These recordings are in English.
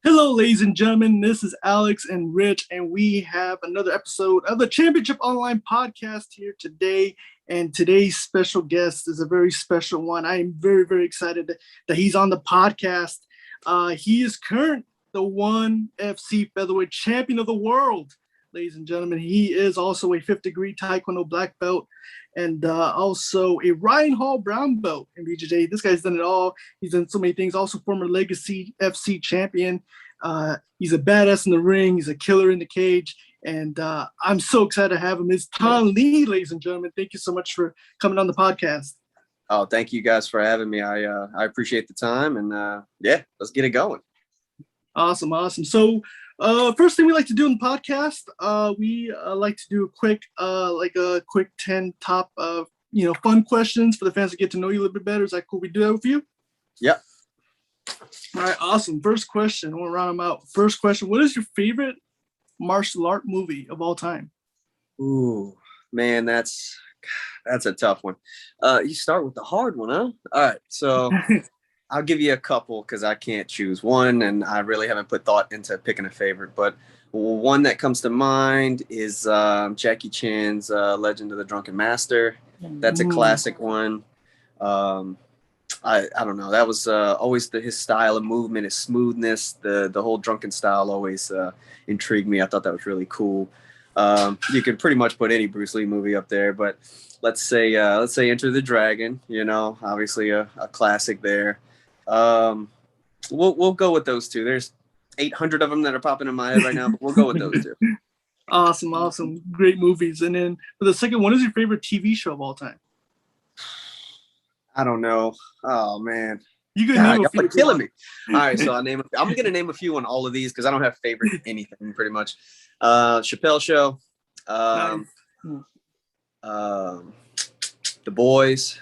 Hello, ladies and gentlemen. This is Alex and Rich, and we have another episode of the Championship Online podcast here today. And today's special guest is a very special one. I am very, very excited that he's on the podcast. He is current the one FC Featherweight Champion of the world, ladies and gentlemen. He is also a fifth degree Taekwondo black belt and also a Ryan Hall brown belt in BJJ. This guy's done it all. He's done so many things. Also former Legacy FC champion. He's a badass in the ring. He's a killer in the cage. And I'm so excited to have him. It's Thanh Le, ladies and gentlemen. Thank you so much for coming on the podcast. Oh, thank you guys for having me. I appreciate the time. And yeah, let's get it going. Awesome. So first thing we like to do in the podcast, we like to do a quick 10 top fun questions for the fans to get to know you a little bit better. Is that cool? We do that with you? Yep. All right, awesome. First question. I want to round them out. First question: what is your favorite martial art movie of all time? Ooh, man, that's a tough one. You start with the hard one, huh? All right, so I'll give you a couple because I can't choose one, and I really haven't put thought into picking a favorite. But one that comes to mind is Jackie Chan's Legend of the Drunken Master. That's a classic one. I don't know. That was always his style of movement, his smoothness, the whole drunken style always intrigued me. I thought that was really cool. You could pretty much put any Bruce Lee movie up there, but let's say Enter the Dragon. Obviously a classic there. We'll go with those two. There's 800 of them that are popping in my head right now, but we'll go with those two. Awesome. Great movies. And then for the second, what is your favorite TV show of all time? I don't know. Oh man, you could name a few. You're killing me. All right, so I'm gonna name a few on all of these because I don't have favorite anything pretty much. Chappelle Show, The Boys,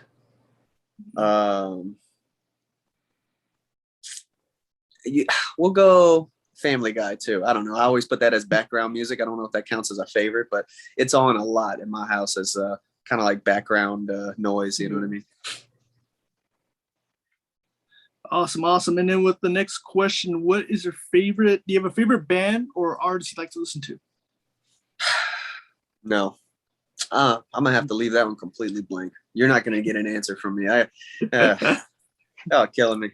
we'll go Family Guy too. I don't know. I always put that as background music. I don't know if that counts as a favorite, but it's on a lot in my house as kind of like background noise. You know what I mean? Awesome. And then with the next question, what is your favorite? Do you have a favorite band or artist you'd like to listen to? No. I'm going to have to leave that one completely blank. You're not going to get an answer from me. Killing me.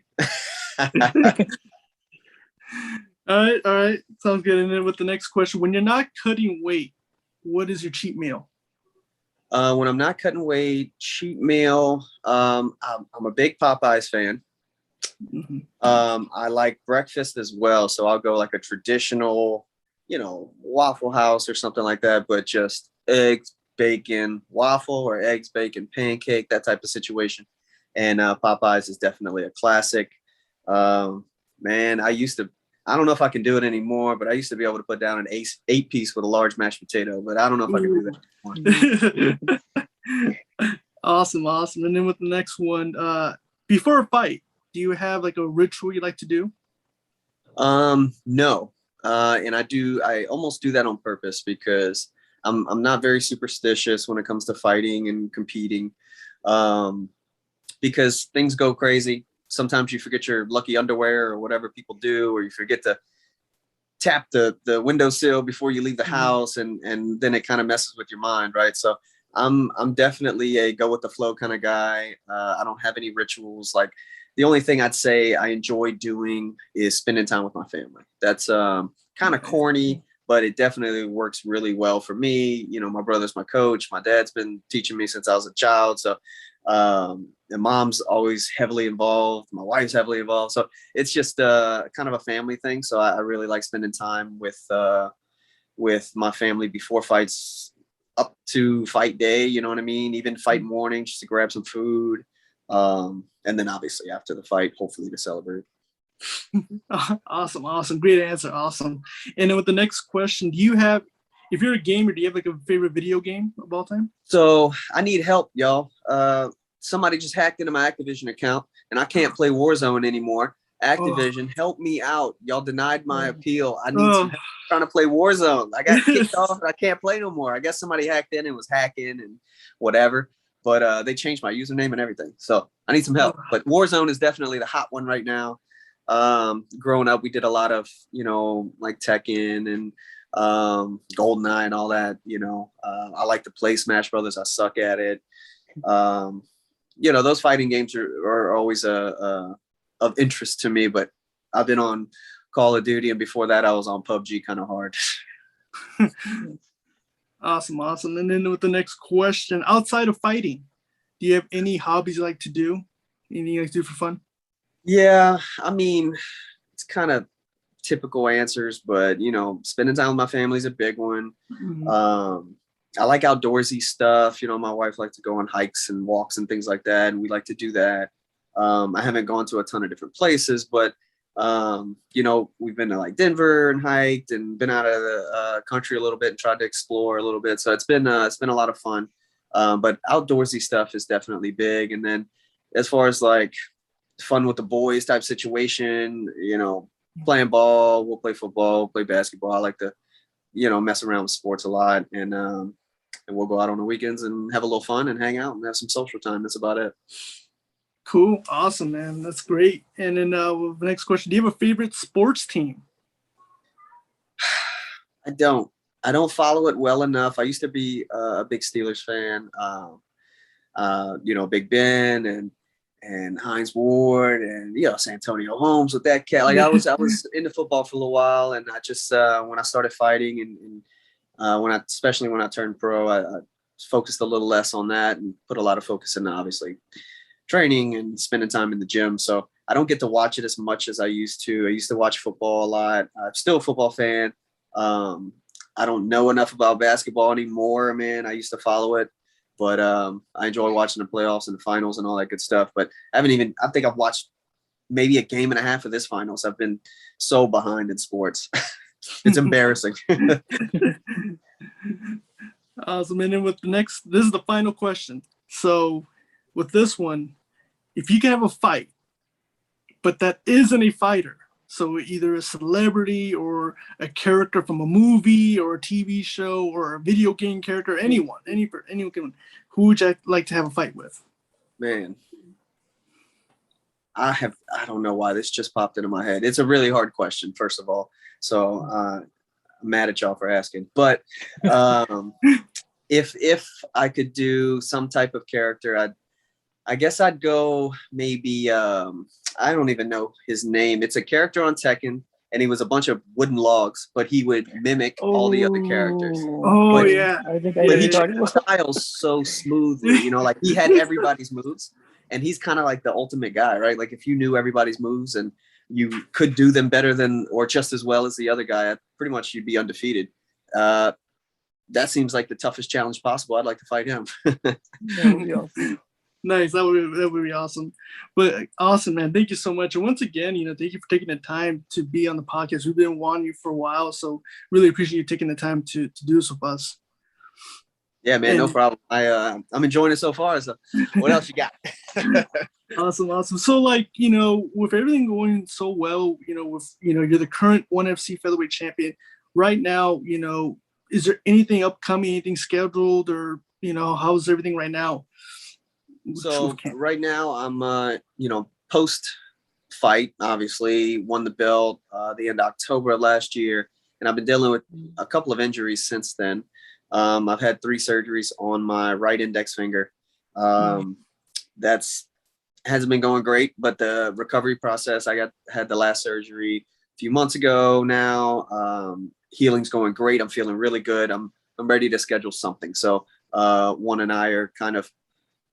All right. Sounds good. And then with the next question, when you're not cutting weight, what is your cheat meal? When I'm not cutting weight, cheat meal, I'm a big Popeyes fan. Mm-hmm. I like breakfast as well, so I'll go like a traditional, Waffle House or something like that, but just eggs, bacon, waffle, or eggs, bacon, pancake, that type of situation. And Popeyes is definitely a classic. Man, I don't know if I can do it anymore, but I used to be able to put down an 8-piece with a large mashed potato, but I don't know if I can do that anymore. Awesome. And then with the next one, before a fight, do you have like a ritual you like to do? No. And I almost do that on purpose because I'm not very superstitious when it comes to fighting and competing. Because things go crazy. Sometimes you forget your lucky underwear or whatever people do, or you forget to tap the windowsill before you leave the house, and then it kind of messes with your mind, right? So I'm definitely a go with the flow kind of guy. I don't have any rituals. Like the only thing I'd say I enjoy doing is spending time with my family. That's kind of corny, but it definitely works really well for me. My brother's my coach. My dad's been teaching me since I was a child. So and mom's always heavily involved. My wife's heavily involved. So it's just kind of a family thing. So I really like spending time with my family before fights up to fight day. You know what I mean? Even fight morning, just to grab some food. And then obviously after the fight, hopefully to celebrate. Awesome. Great answer. Awesome. And then with the next question, if you're a gamer, do you have like a favorite video game of all time? So I need help, y'all. Somebody just hacked into my Activision account and I can't play Warzone anymore. Activision, help me out. Y'all denied my appeal. I need some help trying to play Warzone. I got kicked off and I can't play no more. I guess somebody hacked in and was hacking and whatever. But they changed my username and everything. So I need some help. But Warzone is definitely the hot one right now. Growing up, we did a lot of, you know, like Tekken and GoldenEye and all that. You know, I like to play Smash Brothers. I suck at it. You know, those fighting games are always of interest to me, but I've been on Call of Duty, and before that I was on PUBG kind of hard. Awesome. And then with the next question, outside of fighting, do you have any hobbies you like to do? Anything you like to do for fun? Yeah, I mean, it's kind of typical answers, but you know, spending time with my family is a big one. Mm-hmm. I like outdoorsy stuff. You know, my wife likes to go on hikes and walks and things like that, and we like to do that. I haven't gone to a ton of different places, but you know, we've been to like Denver and hiked and been out of the country a little bit and tried to explore a little bit. So it's been a lot of fun. But outdoorsy stuff is definitely big. And then as far as like fun with the boys type situation, you know, playing ball, we'll play football, play basketball. I like to, you know, mess around with sports a lot, and we'll go out on the weekends and have a little fun and hang out and have some social time. That's about it. Cool. Awesome, man. That's great. And then the next question, do you have a favorite sports team? I don't follow it well enough. I used to be a big Steelers fan. You know, Big Ben and Hines Ward and, you know, Santonio Holmes with that cat. Like I was into football for a little while, and I just when I started fighting and especially when I turned pro, I focused a little less on that and put a lot of focus into obviously training and spending time in the gym. So I don't get to watch it as much as I used to. I used to watch football a lot. I'm still a football fan. I don't know enough about basketball anymore, man. I used to follow it, but I enjoy watching the playoffs and the finals and all that good stuff. But I think I've watched maybe a game and a half of this finals. I've been so behind in sports. It's embarrassing. Awesome. And then this is the final question. So with this one, if you can have a fight, but that isn't a fighter, so either a celebrity or a character from a movie or a TV show or a video game character, anyone, who would you like to have a fight with? Man, I don't know why this just popped into my head. It's a really hard question, first of all. So I'm mad at y'all for asking. But if I could do some type of character, I guess I'd go maybe I don't even know his name. It's a character on Tekken, and he was a bunch of wooden logs, but he would mimic all the other characters. Oh, yeah. But he did his style so smoothly, you know, like he had everybody's moves, and he's kind of like the ultimate guy, right? Like if you knew everybody's moves and you could do them better than or just as well as the other guy, pretty much you'd be undefeated. That seems like the toughest challenge possible. I'd like to fight him. Nice. That would be awesome. But awesome, man. Thank you so much. And once again, you know, thank you for taking the time to be on the podcast. We've been wanting you for a while, so really appreciate you taking the time to do this with us. Yeah, man, no problem. I'm enjoying it so far. So what else you got? Awesome. So like, you know, with everything going so well, you know, you're the current ONE FC Featherweight Champion right now, you know, is there anything upcoming, anything scheduled, or, you know, how's everything right now? So right now I'm, you know, post fight, obviously won the belt the end of October of last year. And I've been dealing with a couple of injuries since then. I've had 3 surgeries on my right index finger. That's hasn't been going great, but the recovery process, had the last surgery a few months ago now. Healing's going great. I'm feeling really good. I'm ready to schedule something. So One and I are kind of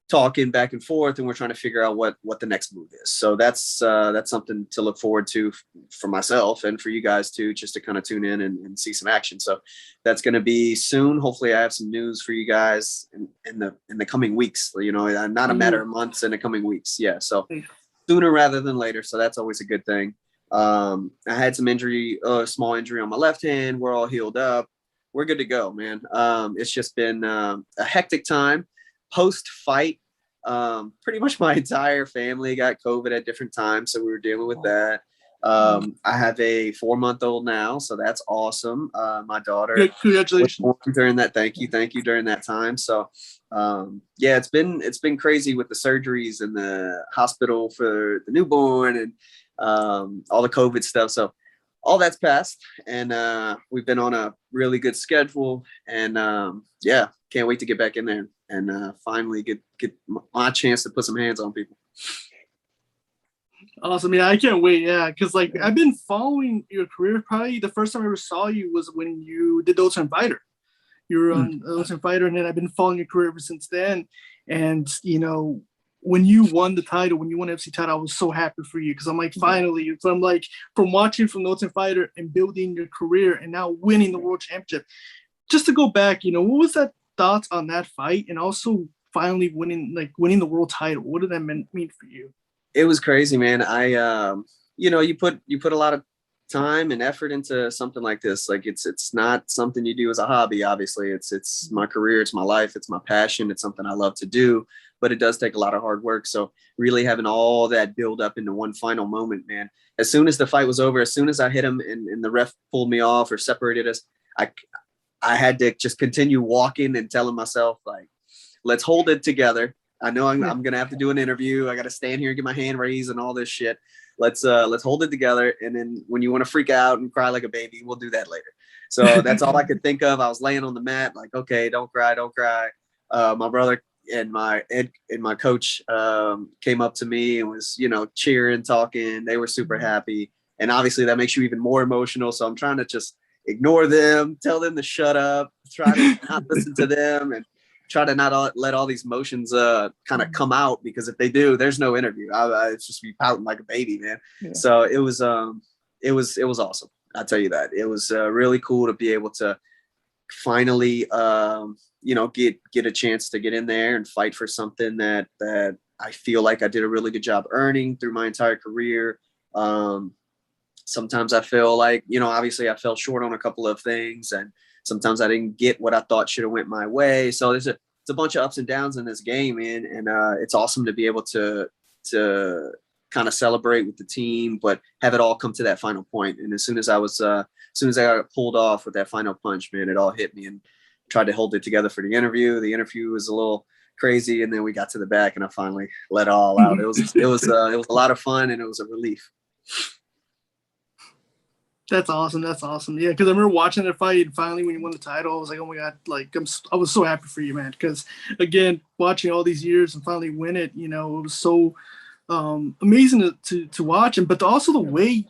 talking back and forth, and we're trying to figure out what the next move is. So that's something to look forward to for myself and for you guys too, just to kind of tune in and see some action. So that's going to be soon. Hopefully I have some news for you guys in the coming weeks, you know, not a matter of months, in the coming weeks. Yeah. So sooner rather than later. So that's always a good thing. I had some injury, a small injury on my left hand. We're all healed up. We're good to go, man. It's just been a hectic time. Post-fight, pretty much my entire family got COVID at different times, so we were dealing with that. I have a 4-month-old now, so that's awesome. My daughter, congratulations. During that, thank you during that time. So it's been crazy with the surgeries and the hospital for the newborn, and all the COVID stuff. So all that's passed, and we've been on a really good schedule, and yeah, can't wait to get back in there and finally get my chance to put some hands on people. Awesome. Yeah, I can't wait. Yeah, because like I've been following your career. Probably the first time I ever saw you was when you did the Ultimate Fighter. You were on the Ultimate Fighter, and then I've been following your career ever since then. And you know, when you won the title, when you won FC title, I was so happy for you because I'm like, finally, from watching from the Ultimate Fighter and building your career, and now winning the World Championship. Just to go back, you know, what was that thoughts on that fight, and also finally winning the world title? What did that mean for you? It was crazy, man. You know, you put a lot of time and effort into something like this. Like it's not something you do as a hobby. Obviously, it's my career, it's my life, it's my passion. It's something I love to do, but it does take a lot of hard work. So really having all that build up into one final moment, man. As soon as the fight was over, as soon as I hit him and the ref pulled me off or separated us, I had to just continue walking and telling myself, like, let's hold it together. I know I'm going to have to do an interview. I got to stand here and get my hand raised and all this shit. Let's hold it together. And then when you want to freak out and cry like a baby, we'll do that later. So that's all I could think of. I was laying on the mat, like, okay, don't cry. My brother and my coach came up to me and was, you know, cheering, talking. They were super happy. And obviously that makes you even more emotional. So I'm trying to just ignore them, tell them to shut up, try to not listen to them, and try to not let all these emotions kind of come out, because if they do, there's no interview. I just be pouting like a baby, man. Yeah. So it was awesome. I'll tell you that. It was really cool to be able to finally, you know, get a chance to get in there and fight for something that I feel like I did a really good job earning through my entire career. Sometimes I feel like, you know, obviously I fell short on a couple of things, and sometimes I didn't get what I thought should have went my way. So it's a bunch of ups and downs in this game, man. And it's awesome to be able to kind of celebrate with the team, but have it all come to that final point. And as soon as I got pulled off with that final punch, man, it all hit me, and tried to hold it together for the interview. The interview was a little crazy, and then we got to the back and I finally let it all out. It was a lot of fun, and it was a relief. That's awesome. That's awesome. Yeah, because I remember watching that fight, and finally when you won the title, I was like, oh my God, like I was so happy for you, man. Because again, watching all these years and finally win it, you know, it was so amazing to watch. And but also the way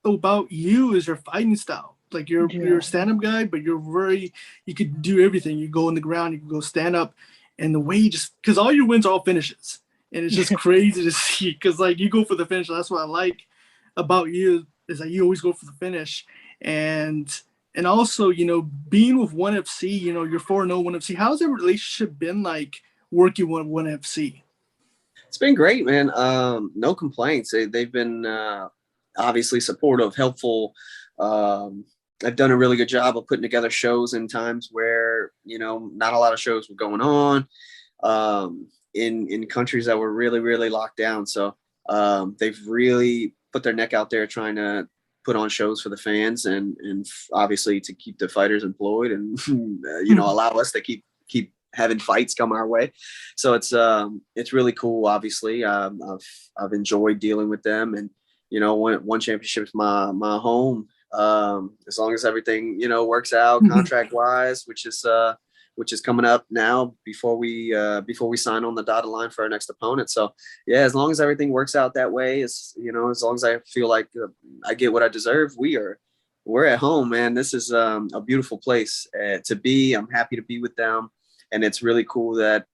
about you is your fighting style. Like you're a stand-up guy, but you could do everything. You go on the ground, you can go stand up, and the way you just, because all your wins are all finishes, and it's just crazy to see. Because like you go for the finish. That's what I like about you, is that you always go for the finish. And also, you know, being with ONE FC, you know, you're 4-0 ONE FC. How's that relationship been like working with ONE FC? It's been great, man. No complaints. They've been obviously supportive, helpful. I've done a really good job of putting together shows in times where, you know, not a lot of shows were going on in countries that were really, really locked down. So they've really put their neck out there trying to put on shows for the fans, and obviously to keep the fighters employed, and you know, allow us to keep having fights come our way. So it's really cool. Obviously, I've enjoyed dealing with them, and you know, one championship is my home. As long as everything, you know, works out contract wise, which is coming up now before we sign on the dotted line for our next opponent. So yeah, as long as everything works out that way, as you know, as long as I feel like I get what I deserve, we're at home, man. This is a beautiful place to be. I'm happy to be with them, and it's really cool that,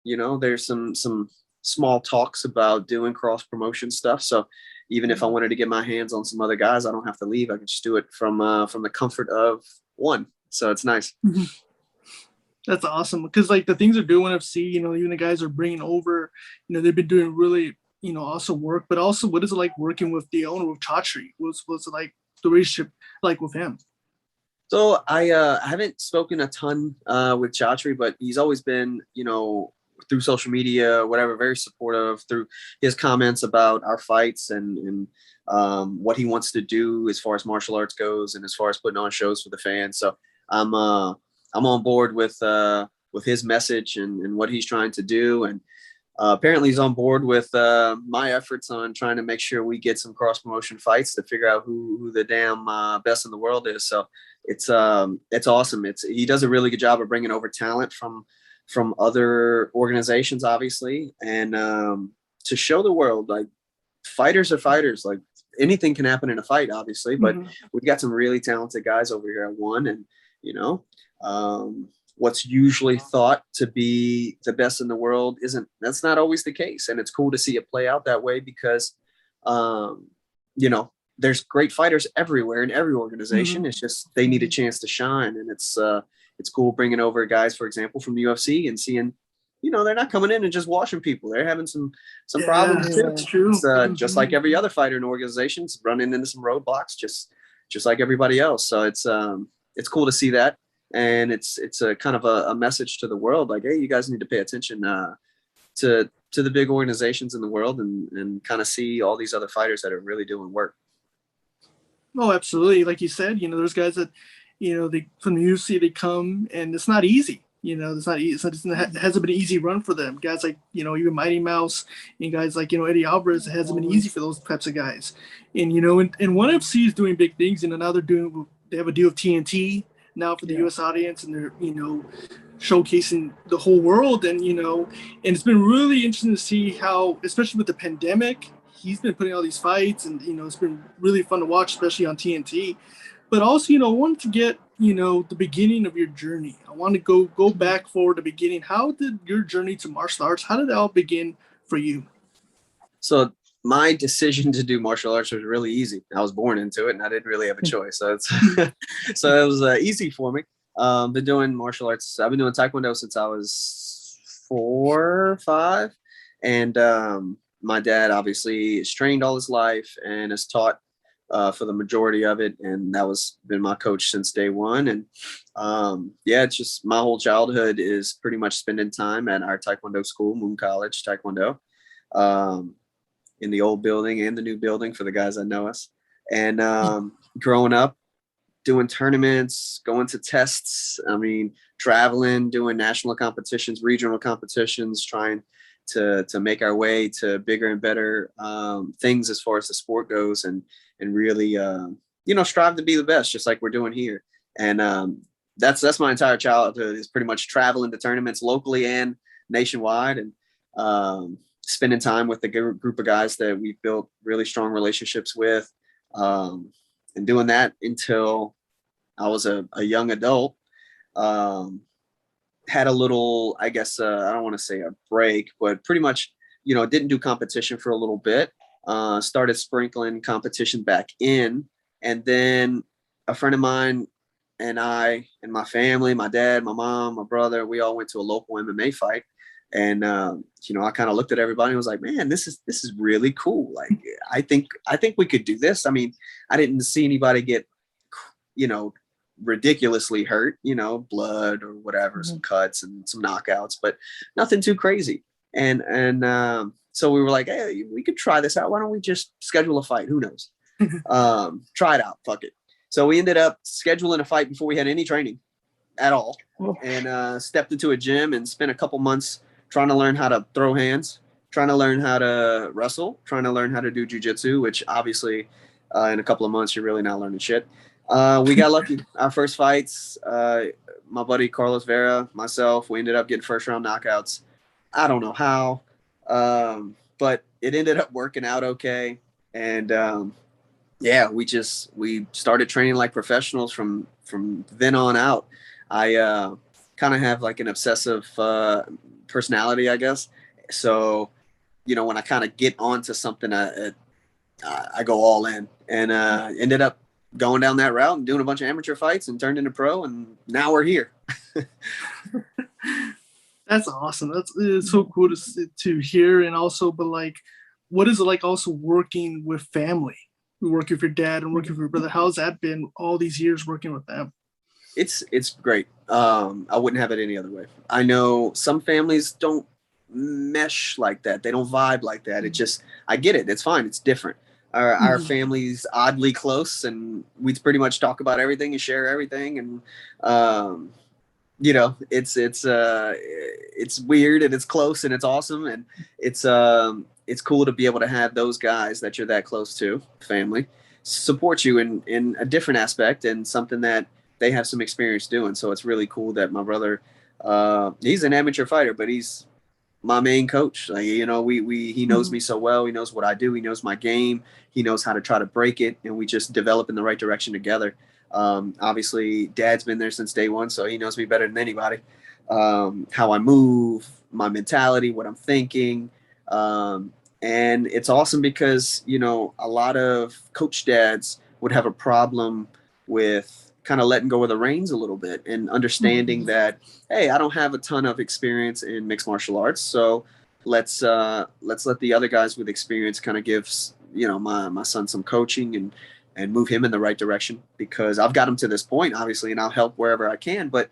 you know, there's some small talks about doing cross promotion stuff. So even if I wanted to get my hands on some other guys, I don't have to leave. I can just do it from the comfort of one. So it's nice. That's awesome, because like the things they're doing FC, you know, even the guys are bringing over, you know, they've been doing really, you know, awesome work. But also, what is it like working with the owner, with Chatri? What's it like, the relationship like with him? So I haven't spoken a ton with Chatri, but he's always been, you know, through social media, whatever, very supportive through his comments about our fights and what he wants to do as far as martial arts goes, and as far as putting on shows for the fans. So I'm on board with his message and what he's trying to do. And apparently he's on board with my efforts on trying to make sure we get some cross promotion fights to figure out who the damn best in the world is. So it's awesome. He does a really good job of bringing over talent from other organizations, obviously, and to show the world, like, fighters are fighters. Like, anything can happen in a fight, obviously, but we've got some really talented guys over here at one, and what's usually thought to be the best in the world that's not always the case. And it's cool to see it play out that way because, there's great fighters everywhere in every organization. It's just, they need a chance to shine. And it's cool bringing over guys, for example, from UFC and seeing, they're not coming in and just washing people. They're having some problems too. That's true. It's, just like every other fighter in organizations, running into some roadblocks, just like everybody else. So it's cool to see that. And it's a kind of a message to the world, like, hey, you guys need to pay attention to the big organizations in the world and kind of see all these other fighters that are really doing work. Oh, absolutely. Like you said, there's guys that, they from the UFC, they come and it's not easy. It's not easy. It hasn't been an easy run for them. Guys like, even Mighty Mouse and guys like, Eddie Alvarez, it hasn't been easy for those types of guys. And, and ONE FC is doing big things. Now they have a deal with TNT now for the U.S. audience, and they're, showcasing the whole world. And, and it's been really interesting to see how, especially with the pandemic, he's been putting all these fights, and, it's been really fun to watch, especially on TNT. But also, I wanted to get, the beginning of your journey. I want to go back forward to the beginning. How did your journey to martial arts, how did it all begin for you? So my decision to do martial arts was really easy. I was born into it and I didn't really have a choice. So it was easy for me. Been doing martial arts. I've been doing Taekwondo since I was 4 or 5. And my dad obviously is trained all his life and has taught for the majority of it. And that was been my coach since day one. And it's just my whole childhood is pretty much spending time at our Taekwondo school, Moon College Taekwondo. In the old building and the new building for the guys that know us. And growing up, doing tournaments, going to tests, traveling, doing national competitions, regional competitions, trying to make our way to bigger and better things as far as the sport goes, and really, strive to be the best, just like we're doing here. And that's my entire childhood, is pretty much traveling to tournaments locally and nationwide, and spending time with the group of guys that we've built really strong relationships with, and doing that until I was a young adult. Had a little, I guess, I don't want to say a break, but pretty much, didn't do competition for a little bit. Started sprinkling competition back in. And then a friend of mine and I and my family, my dad, my mom, my brother, we all went to a local MMA fight. And, I kind of looked at everybody and was like, man, this is really cool. Like, I think we could do this. I didn't see anybody get, ridiculously hurt, blood or whatever, some cuts and some knockouts, but nothing too crazy. And so we were like, hey, we could try this out. Why don't we just schedule a fight? Who knows? Try it out. Fuck it. So we ended up scheduling a fight before we had any training at all, and stepped into a gym and spent a couple months trying to learn how to throw hands, trying to learn how to wrestle, trying to learn how to do jiu-jitsu, which obviously in a couple of months, you're really not learning shit. We got lucky. Our first fights, my buddy Carlos Vera, myself, we ended up getting first round knockouts. I don't know how, but it ended up working out okay. And we started training like professionals from then on out. I kind of have like an obsessive personality, I guess. So, when I kind of get onto something, I go all in, and ended up going down that route and doing a bunch of amateur fights and turned into pro, and now we're here. That's awesome. It's so cool to hear. And also, but like, what is it like also working with family? Working with your dad and working with your brother. How's that been all these years working with them? It's great. I wouldn't have it any other way. I know some families don't mesh like that. They don't vibe like that. It just, I get it. It's fine. It's different. Our family's oddly close, and we pretty much talk about everything and share everything. And you know, it's weird and it's close and it's awesome. And it's cool to be able to have those guys that you're that close to, family, support you in a different aspect and something that they have some experience doing. So it's really cool that my brother, he's an amateur fighter, but he's my main coach. Like, you know, he knows me so well. He knows what I do. He knows my game. He knows how to try to break it. And we just develop in the right direction together. Obviously dad's been there since day one, so he knows me better than anybody. How I move, my mentality, what I'm thinking. And it's awesome because, you know, a lot of coach dads would have a problem with kind of letting go of the reins a little bit and understanding that, hey, I don't have a ton of experience in mixed martial arts, so let's let the other guys with experience kind of give, you know, my son some coaching and move him in the right direction, because I've got him to this point, obviously, and I'll help wherever I can. But,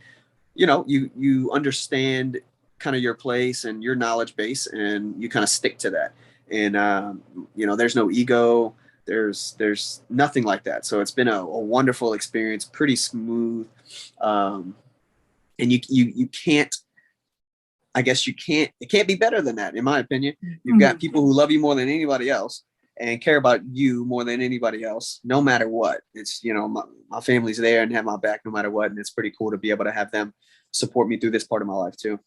you know, you understand kind of your place and your knowledge base, and you kind of stick to that. And, you know, there's no ego. There's nothing like that. So it's been a wonderful experience, pretty smooth. And you can't, I guess it can't be better than that, in my opinion. You've got people who love you more than anybody else and care about you more than anybody else, no matter what. It's, you know, my family's there and have my back no matter what. And it's pretty cool to be able to have them support me through this part of my life too.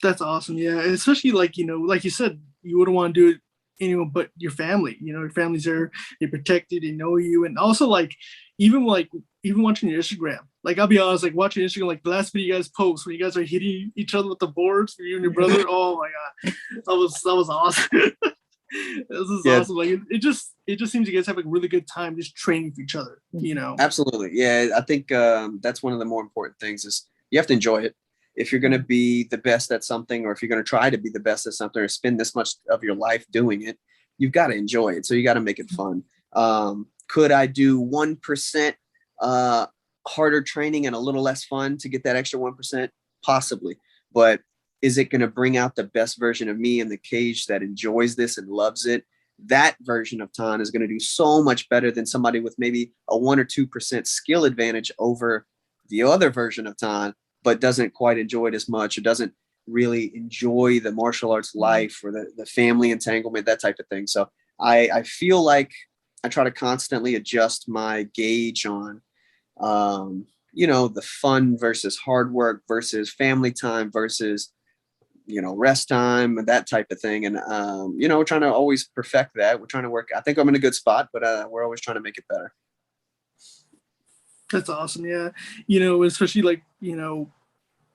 That's awesome. Yeah. Especially like, you know, like you said, you wouldn't want to do it anyone but your family. You know, your family's there, they protect you, they know you. And also even watching your Instagram, like I'll be honest, like watching Instagram, like the last video you guys post when you guys are hitting each other with the boards for you and your brother. Oh my God. That was awesome. This is awesome. Like it just seems you guys have a really good time just training for each other, you know? Absolutely. Yeah. I think that's one of the more important things is you have to enjoy it. If you're going to be the best at something, or if you're going to try to be the best at something or spend this much of your life doing it, you've got to enjoy it. So you got to make it fun. Could I do 1% harder training and a little less fun to get that extra 1%? Possibly. But is it going to bring out the best version of me in the cage that enjoys this and loves it? That version of Tan is going to do so much better than somebody with maybe a 1 or 2% skill advantage over the other version of Tan, but doesn't quite enjoy it as much, or doesn't really enjoy the martial arts life or the family entanglement, that type of thing. So I feel like I try to constantly adjust my gauge on, you know, the fun versus hard work versus family time versus, you know, rest time and that type of thing. And, you know, we're trying to always perfect that. We're trying to work. I think I'm in a good spot, but we're always trying to make it better. That's awesome. Yeah. You know, especially like, you know,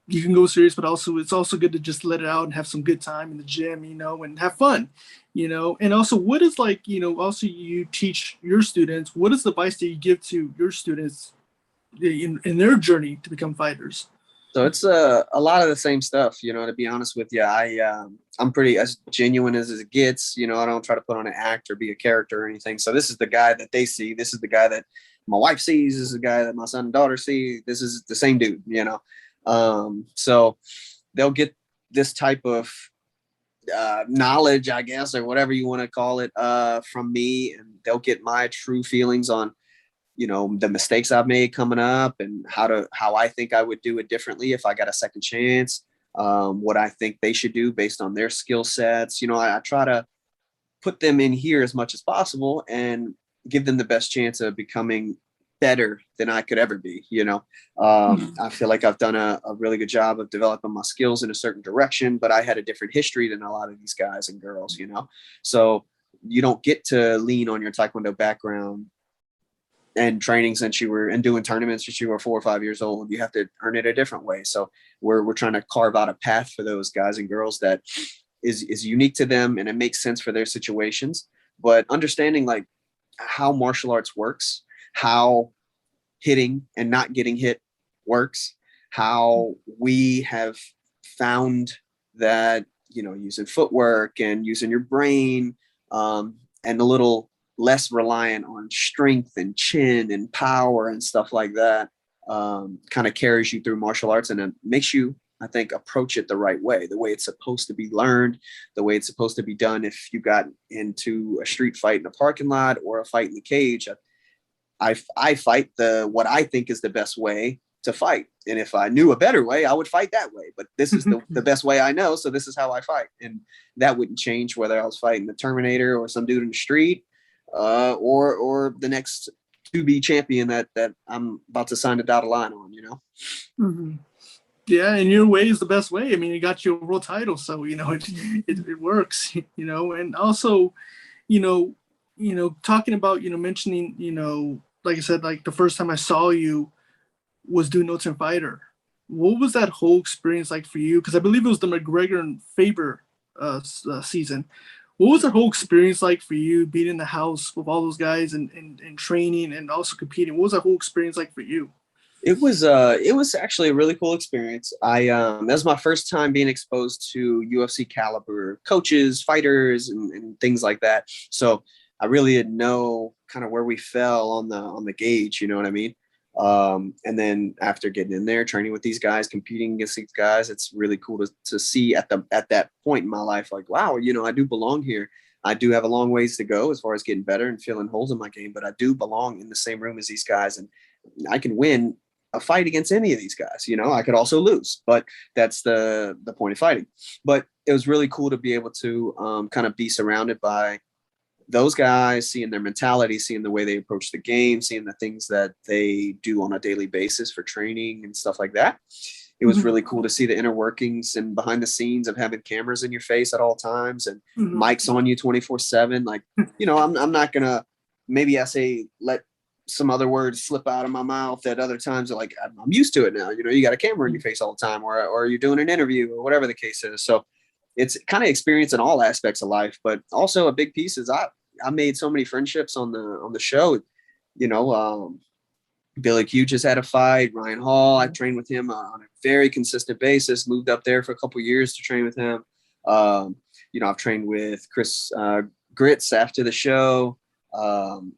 you can go serious, but also it's also good to just let it out and have some good time in the gym, you know, and have fun, you know. And also what is like, you know, also you teach your students, what is the advice that you give to your students in their journey to become fighters? So it's a lot of the same stuff, you know, to be honest with you. I'm pretty as genuine as it gets, you know. I don't try to put on an act or be a character or anything. So this is the guy that they see. This is the guy that my wife sees. This is the guy that my son and daughter see. This is the same dude, you know. So they'll get this type of knowledge, I guess, or whatever you want to call it, from me, and they'll get my true feelings on, you know, the mistakes I've made coming up and how I think I would do it differently if I got a second chance, what I think they should do based on their skill sets. You know, I try to put them in here as much as possible and give them the best chance of becoming better than I could ever be. You know, I feel like I've done a really good job of developing my skills in a certain direction, but I had a different history than a lot of these guys and girls, you know, so you don't get to lean on your Taekwondo background and training since you were and doing tournaments since you were 4 or 5 years old. You have to earn it a different way. So we're trying to carve out a path for those guys and girls that is unique to them and it makes sense for their situations. But understanding like how martial arts works, how hitting and not getting hit works, how we have found that, you know, using footwork and using your brain, and a little less reliant on strength and chin and power and stuff like that, kind of carries you through martial arts, and it makes you, I think, approach it the right way, the way it's supposed to be learned, the way it's supposed to be done. If you got into a street fight in a parking lot or a fight in the cage, I fight what I think is the best way to fight. And if I knew a better way, I would fight that way. But this is the best way I know. So this is how I fight. And that wouldn't change whether I was fighting the Terminator or some dude in the street, or the next to be champion that I'm about to sign a dotted line on, you know? Mm-hmm. Yeah, and your way is the best way. I mean, you got your world title, so you know it works. You know, and also, you know, talking about, you know, mentioning, you know, like I said, like the first time I saw you was doing Ultimate Fighter. What was that whole experience like for you? Because I believe it was the McGregor and Faber season. What was that whole experience like for you, being in the house with all those guys and training and also competing? What was that whole experience like for you? It was actually a really cool experience. That was my first time being exposed to UFC caliber coaches, fighters, and things like that. So I really didn't know kind of where we fell on the gauge, you know what I mean? And then after getting in there, training with these guys, competing against these guys, it's really cool to see at that point in my life, like, wow, you know, I do belong here. I do have a long ways to go as far as getting better and filling holes in my game, but I do belong in the same room as these guys, and I can win a fight against any of these guys. You know, I could also lose, but that's the point of fighting. But it was really cool to be able to kind of be surrounded by those guys, seeing their mentality, seeing the way they approach the game, seeing the things that they do on a daily basis for training and stuff like that. It was really cool to see the inner workings and behind the scenes of having cameras in your face at all times and mics on you 24/7. Like, you know, I'm not gonna, maybe I say, let some other words slip out of my mouth at other times. Like, I'm used to it now. You know, you got a camera in your face all the time, or you're doing an interview or whatever the case is. So it's kind of experience in all aspects of life, but also a big piece is I made so many friendships on the show. You know, Billy Q just had a fight. Ryan Hall, I trained with him on a very consistent basis. Moved up there for a couple of years to train with him. You know, I've trained with Chris Grits after the show.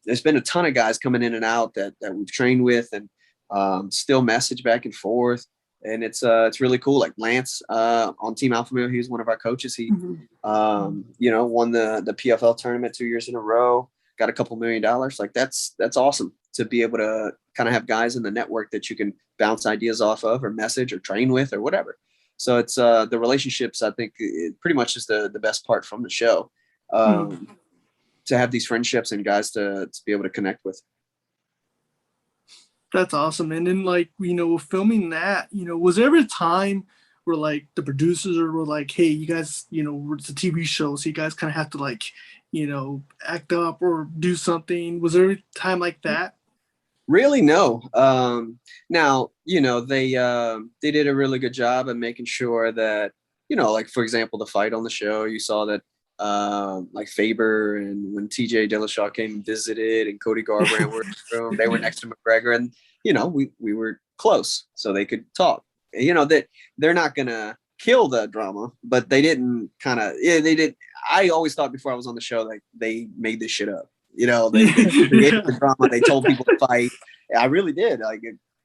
There's been a ton of guys coming in and out that we've trained with, and still message back and forth. And it's really cool. Like Lance on Team Alpha Male, he was one of our coaches. He, you know, won the PFL tournament 2 years in a row, got a couple $1 million. Like that's awesome to be able to kind of have guys in the network that you can bounce ideas off of or message or train with or whatever. So it's the relationships, I think, it pretty much is the best part from the show. To have these friendships and guys to be able to connect with. That's awesome. And then, like, you know, filming that, you know, was there ever a time where like the producers were like, hey, you guys, you know, it's a TV show, so you guys kind of have to, like, you know, act up or do something? Was there a time like that? Really? No. Now, you know, they did a really good job of making sure that, you know, like, for example, the fight on the show, you saw that like Faber and when TJ Dillashaw came and visited and Cody Garbrandt were in the room, they were next to McGregor, and, you know, we were close so they could talk. You know, that they're not going to kill the drama, but they didn't they did. I always thought before I was on the show, like, they made this shit up. You know, they created the drama. They told people to fight. I really did. Like,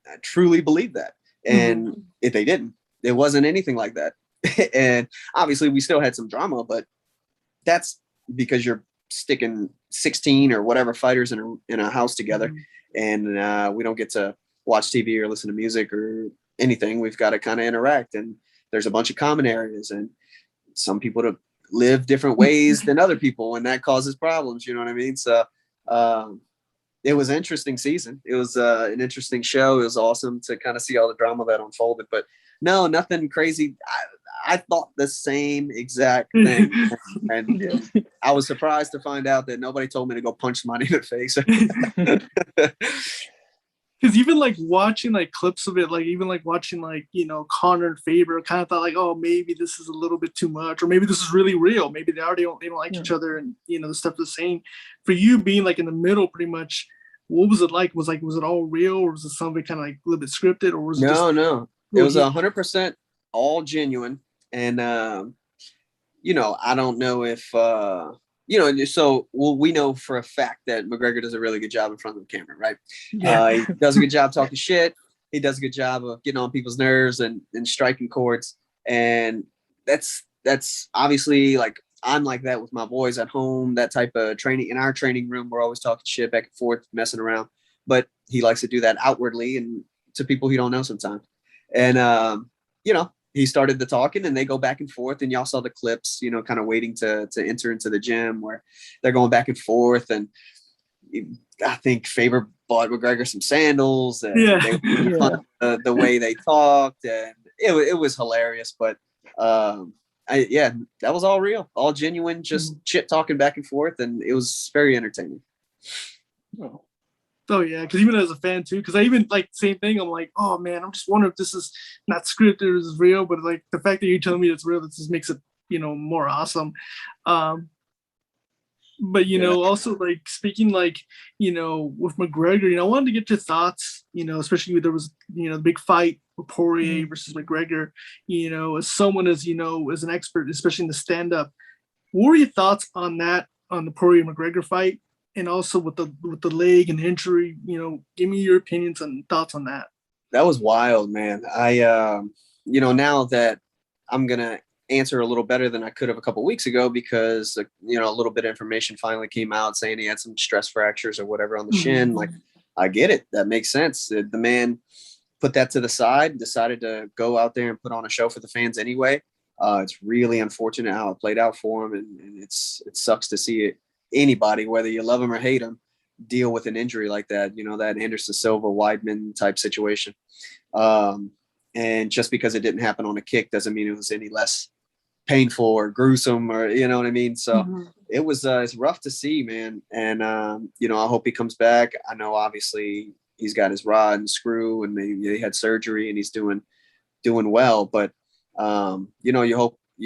I truly believe that. And if they didn't, it wasn't anything like that. And obviously we still had some drama, but that's because you're sticking 16 or whatever fighters in a house together. And we don't get to watch TV or listen to music or anything. We've got to kind of interact, and there's a bunch of common areas, and some people to live different ways than other people, and that causes problems. You know what I mean? So it was an interesting season. It was an interesting show. It was awesome to kind of see all the drama that unfolded, but no, nothing crazy. I thought the same exact thing. And I was surprised to find out that nobody told me to go punch somebody in the face. Because even like watching like clips of it, like even like watching like, you know, Conor and Faber, kind of thought like, oh, maybe this is a little bit too much, or maybe this is really real. Maybe they don't like each other, and, you know, the stuff they're saying. For you being like in the middle, pretty much, what was it like? Was it all real, or was it something kind of like a little bit scripted, or was it No, it was 100% all genuine. And you know, I don't know if you know, so we know for a fact that McGregor does a really good job in front of the camera, right? He does a good job talking shit. He does a good job of getting on people's nerves and striking chords. And that's obviously, like, I'm like that with my boys at home, that type of training. In our training room, we're always talking shit back and forth, messing around. But he likes to do that outwardly, and to people he don't know sometimes. And, you know, he started the talking and they go back and forth, and y'all saw the clips, you know, kind of waiting to enter into the gym where they're going back and forth. And I think Faber bought McGregor some sandals, and they were fun the way they talked, and it was hilarious. But that was all real, all genuine, just shit talking back and forth, and it was very entertaining. Oh yeah, because even as a fan too, because I even like same thing. I'm like, oh man, I'm just wondering if this is not scripted or is real, but like the fact that you're telling me it's real, that just makes it, you know, more awesome. But you know, also like speaking like, you know, with McGregor, you know, I wanted to get your thoughts, you know, especially when there was, you know, the big fight with Poirier versus McGregor. You know, as someone as, you know, as an expert, especially in the stand up, what were your thoughts on that, on the Poirier McGregor fight? And also with the leg and injury, you know, give me your opinions and thoughts on that. That was wild, man. I, you know, now that I'm going to answer a little better than I could have a couple of weeks ago, because, you know, a little bit of information finally came out saying he had some stress fractures or whatever on the shin. Like, I get it. That makes sense. The man put that to the side, decided to go out there and put on a show for the fans anyway. It's really unfortunate how it played out for him. And it sucks to see it. Anybody, whether you love him or hate him, deal with an injury like that, you know, that Anderson Silva Weidman type situation. And just because it didn't happen on a kick doesn't mean it was any less painful or gruesome, or, you know what I mean? So it was, it's rough to see, man. And, you know, I hope he comes back. I know obviously he's got his rod and screw, and they had surgery and he's doing well, but, you know, you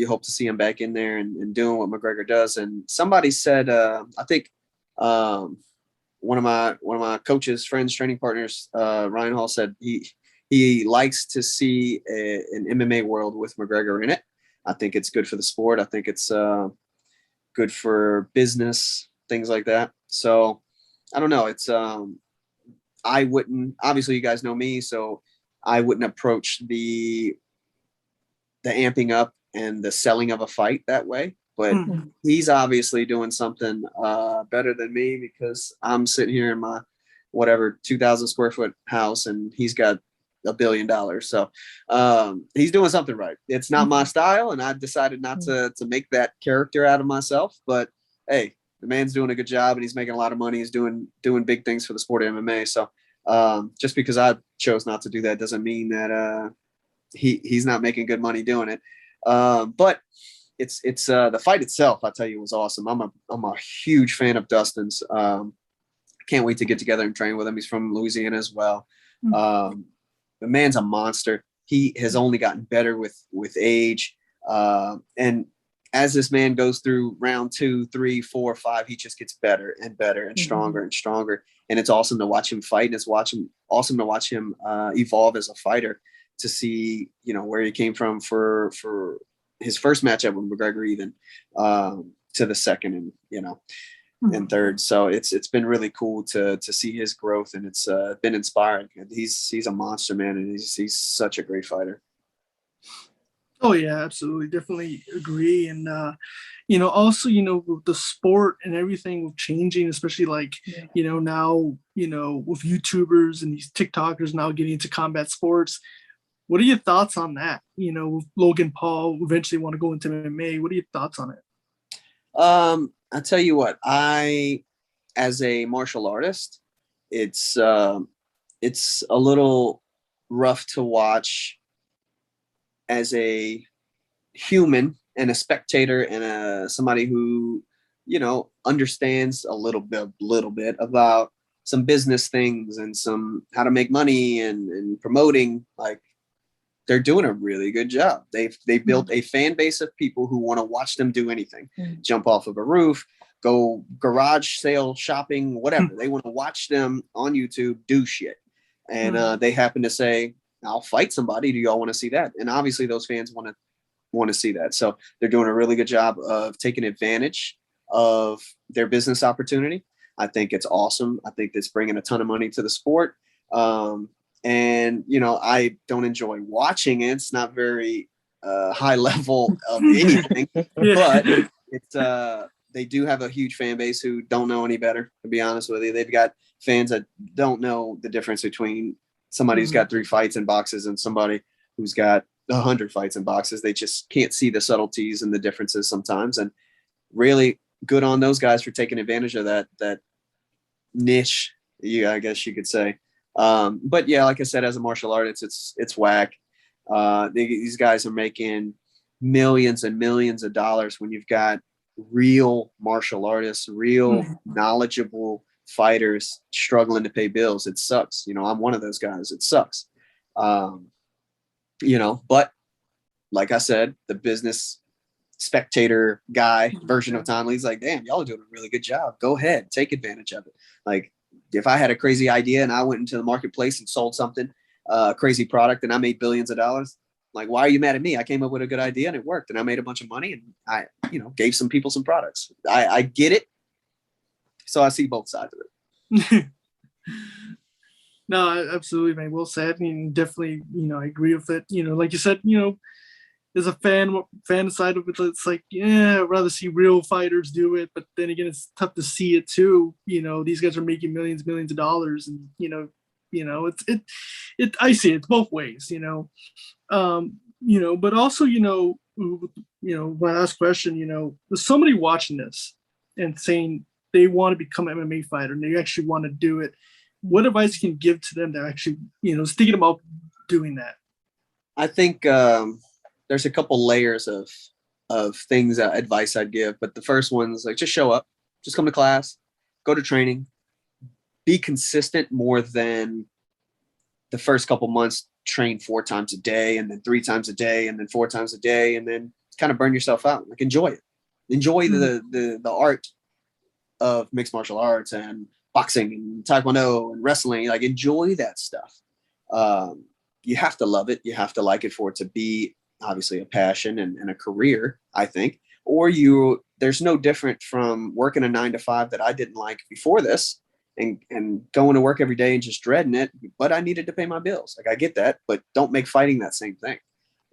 hope to see him back in there and doing what McGregor does. And somebody said, I think, one of my coaches, friends, training partners, Ryan Hall, said he likes to see an MMA world with McGregor in it. I think it's good for the sport. I think it's good for business, things like that. So I don't know. It's I wouldn't, obviously you guys know me, so I wouldn't approach the amping up and the selling of a fight that way. But he's obviously doing something better than me, because I'm sitting here in my 2,000 square foot house, and he's got $1 billion. So he's doing something right. It's not my style, and I decided not to make that character out of myself. But hey, the man's doing a good job, and he's making a lot of money. He's doing big things for the sport of MMA. So just because I chose not to do that doesn't mean that he's not making good money doing it. But it's the fight itself, I tell you, was awesome. I'm a huge fan of Dustin's. Can't wait to get together and train with him. He's from Louisiana as well. The man's a monster. He has only gotten better with age. And as this man goes through round 2, 3, 4, 5, he just gets better and better and stronger and stronger. And it's awesome to watch him fight. And it's awesome to watch him evolve as a fighter, to see, you know, where he came from for his first matchup with McGregor, even to the second and, you know, and third. So it's been really cool to see his growth, and it's been inspiring. He's a monster, man, and he's such a great fighter. Oh yeah, absolutely, definitely agree. And you know, also, you know, with the sport and everything changing, especially like, you know, now, you know, with YouTubers and these TikTokers now getting into combat sports. What are your thoughts on that? You know, Logan Paul eventually want to go into MMA. What are your thoughts on it? I tell you what, as a martial artist, it's a little rough to watch as a human and a spectator and somebody who, you know, understands a little bit about some business things and some how to make money and promoting. Like, they're doing a really good job. They've built a fan base of people who want to watch them do anything, jump off of a roof, go garage sale shopping, whatever. They want to watch them on YouTube do shit. And they happen to say, I'll fight somebody. Do y'all want to see that? And obviously those fans want to see that. So they're doing a really good job of taking advantage of their business opportunity. I think it's awesome. I think it's bringing a ton of money to the sport. And, you know, I don't enjoy watching it. It's not very high level of anything, but it's they do have a huge fan base who don't know any better, to be honest with you. They've got fans that don't know the difference between somebody who's got 3 fights in boxes and somebody who's got 100 fights in boxes. They just can't see the subtleties and the differences sometimes. And really good on those guys for taking advantage of that niche, I guess you could say. But yeah, like I said, as a martial artist, it's whack. These guys are making millions and millions of dollars when you've got real martial artists, real knowledgeable fighters struggling to pay bills. It sucks. I'm one of those guys. It sucks. But like I said, the business spectator guy version of Tom Lee's like, damn, y'all are doing a really good job. Go ahead, take advantage of it. Like, if I had a crazy idea and I went into the marketplace and sold something, crazy product, and I made billions of dollars, like, why are you mad at me? I came up with a good idea and it worked, and I made a bunch of money, and I, gave some people some products. I get it. So I see both sides of it. No, absolutely, man. Well said. And definitely, I agree with it. Like you said, as a fan side of it, it's like, yeah, I'd rather see real fighters do it. But then again, it's tough to see it too. These guys are making millions of dollars, and I see it both ways. But also, my last question, there's somebody watching this and saying they want to become an MMA fighter and they actually want to do it. What advice you can give to them that actually, is thinking about doing that? I think there's a couple layers of things, advice I'd give. But the first one's like, just show up, just come to class, go to training, be consistent more than the first couple months, train 4 times a day and then 3 times a day and then 4 times a day, and then kind of burn yourself out. Like, enjoy it. Enjoy the art of mixed martial arts and boxing and taekwondo and wrestling. Like, enjoy that stuff. You have to love it. You have to like it for it to be obviously a passion and a career, I think. Or there's no different from working a 9 to 5 that I didn't like before this and going to work every day and just dreading it. But I needed to pay my bills. Like, I get that, but don't make fighting that same thing.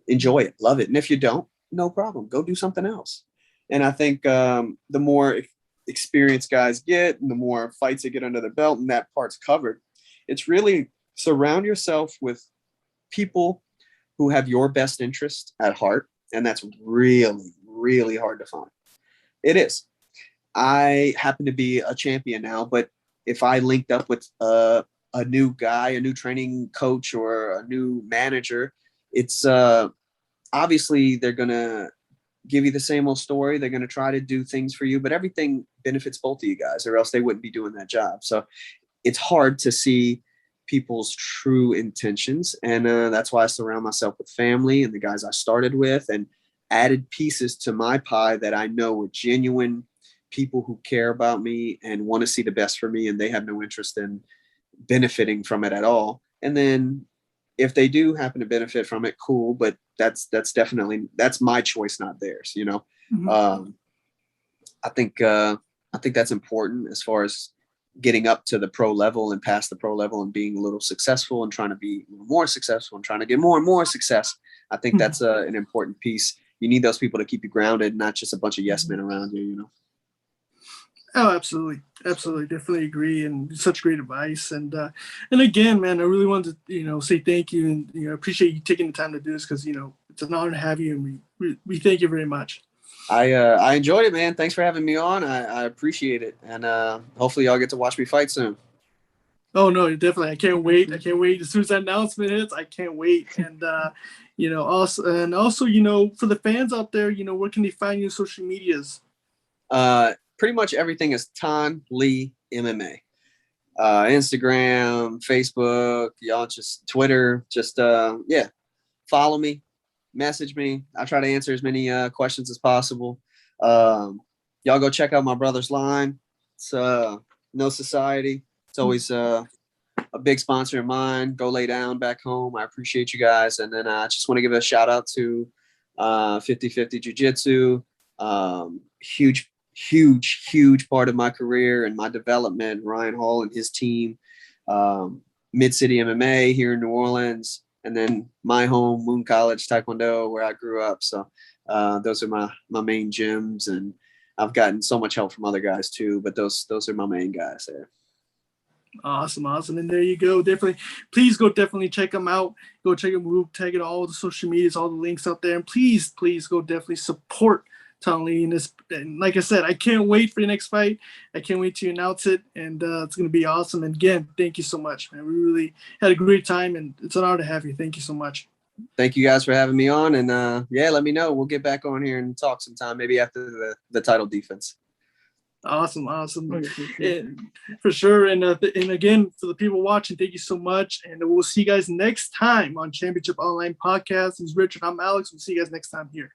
Enjoy it, love it. And if you don't, no problem. Go do something else. And I think the more experienced guys get and the more fights they get under their belt and that part's covered, it's really surround yourself with people who have your best interest at heart. And that's really, really hard to find. It is. I happen to be a champion now, but if I linked up with a new guy, a new training coach, or a new manager, it's obviously they're going to give you the same old story. They're going to try to do things for you, but everything benefits both of you guys, or else they wouldn't be doing that job. So it's hard to see people's true intentions. And that's why I surround myself with family and the guys I started with, and added pieces to my pie that I know are genuine people who care about me and want to see the best for me, and they have no interest in benefiting from it at all. And then if they do happen to benefit from it, cool. But that's my choice, not theirs. I think that's important as far as getting up to the pro level and past the pro level and being a little successful and trying to be more successful and trying to get more and more success. I think that's an important piece. You need those people to keep you grounded, not just a bunch of yes men around you. Oh, absolutely. Absolutely. Definitely agree. And such great advice. And again, man, I really wanted to, say thank you and, appreciate you taking the time to do this, because, it's an honor to have you, and we thank you very much. I enjoyed it, man. Thanks for having me on. I appreciate it. And hopefully y'all get to watch me fight soon. Oh, no, definitely. I can't wait. As soon as that announcement hits, I can't wait. And, also, for the fans out there, where can they find you on social medias? Pretty much everything is Thanh Le MMA. Instagram, Facebook, y'all, just Twitter, just follow me, message me. I try to answer as many questions as possible. Y'all go check out my brother's line. It's No Society. It's always a big sponsor of mine. Go lay down back home. I appreciate you guys. And then I just want to give a shout out to 50/50 Jiu-Jitsu. Huge part of my career and my development. Ryan Hall and his team, Mid-City MMA here in New Orleans, and then my home, Moon College Taekwondo, where I grew up. So those are my main gyms, and I've gotten so much help from other guys too, but those are my main guys there. Awesome. And there you go. Definitely, please go definitely check them out. Go check them. We'll tag it all the social medias, all the links out there. And please go definitely support Thanh Le in this. And like I said, I can't wait for your next fight. I can't wait to announce it, and it's going to be awesome. And again, thank you so much, man. We really had a great time, and it's an honor to have you. Thank you so much. Thank you guys for having me on. And yeah, let me know. We'll get back on here and talk sometime, maybe after the title defense. Awesome. And for sure. And again, for the people watching, thank you so much. And we'll see you guys next time on Championship Online Podcast. This is Richard. I'm Alex. We'll see you guys next time here.